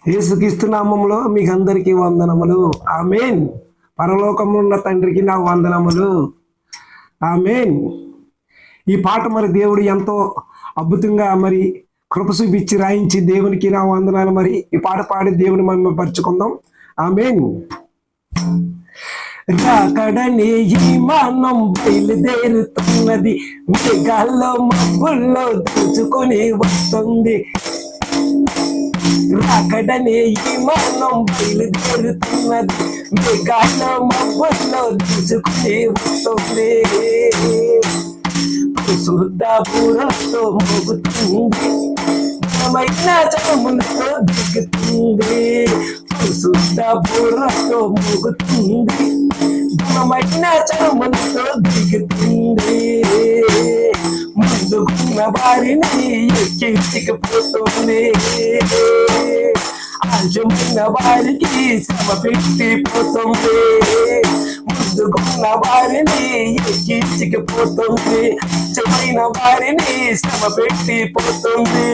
యేసుక్రీస్తు నామములో మీకు అందరికీ వందనములు. ఆమేన్. పరలోకములో ఉన్న తండ్రికి నా వందనములు. ఆమేన్. ఈ పాట మరి దేవుడు ఎంతో అద్భుతంగా మరి కృప చూపించి రాయించి దేవునికి నా వందనాలు. మరి ఈ పాట పాడి దేవుని మనం పరుచుకుందాం. ఆమేన్. రాకడనే ఈ మానం బయలుదేరుతున్నది, మేఘాల్లో మబ్బుల్లో దూచుకొని వస్తుంది. రాకడనే ఈ మానం బయలుదేరుతున్నది, మేఘాల్లో మబ్బుల్లో దూచుకొని వస్తుంది. శుద్ధ బూరతో మోగుతుంది, చములతో దిగుతుంది. శుద్ధ బూరతో మోగుతుంది, చములతో దిగుతుంది. ముందుకున్న వారిని ఎక్కించకపోతుంది, ఆలస్యమైన వారికి శ్రమ పెట్టిపోతుంది. ముందుకున్న వారిని ఎక్కించకపోతుంది, చెమైన వారిని శ్రమ పెట్టిపోతుంది.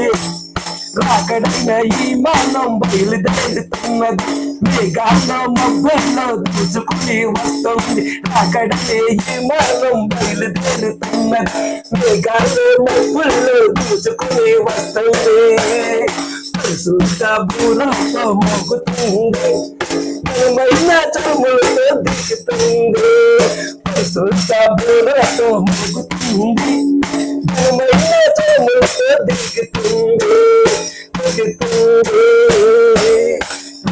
రాకడైన ఈ మానం బయలుదేరుతున్నది, మేఘాల్లో మబ్బుల్లో దూచుకుని వస్తుంది. రాకడనే ఈ మానం బయలుదేరుతున్నది, మేఘాల్లో మబ్బుల్లో దూచుకుని వస్తుంది. శుద్ధ బూరతో మోగుతుంది, చములతో దిగుతుంది. శుద్ధ బూరతో మోగుతుంది, చములతో దిగుతుంది.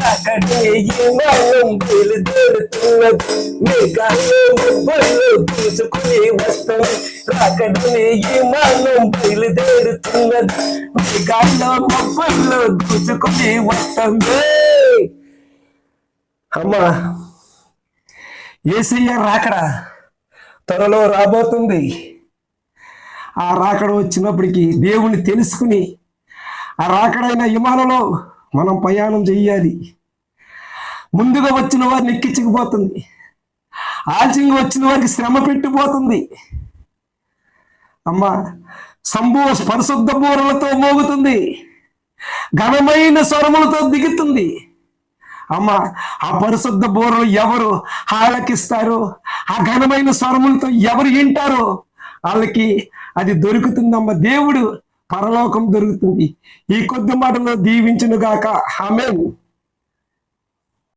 రాకడే ఈ మానం బయలుదేరుతున్నది, మేఘాల్లో మబ్బుల్లో దూచుకుని వస్తుంది. రాకడే ఈ మానం బయలుదేరుతున్నది, మేఘాల్లో మబ్బుల్లో దూచుకుని వస్తుంది. అమ్మా, యేసయ్య రాకడ త్వరలో రాబోతుంది. ఆ రాకడ వచ్చినప్పటికీ దేవుణ్ణి తెలుసుకుని ఆ రాకడైన విమానంలో మనం ప్రయాణం చెయ్యాలి. ముందుగా వచ్చిన వారిని ఎక్కించకపోతుంది, ఆలస్యంగా వచ్చిన వారికి శ్రమ పెట్టిపోతుంది. అమ్మా, పరిశుద్ధ బూరలతో మోగుతుంది, ఘనమైన స్వరములతో దిగుతుంది. అమ్మ, ఆ పరిశుద్ధ బూరలు ఎవరు ఆలకిస్తారో, ఆ ఘనమైన స్వరములతో ఎవరు వింటారో వాళ్ళకి అది దొరుకుతుందమ్మ. దేవుడు పరలోకం దొరుకుతుంది. ఈ కొద్ది మాటలో దీవించును గాక. ఆమేన్.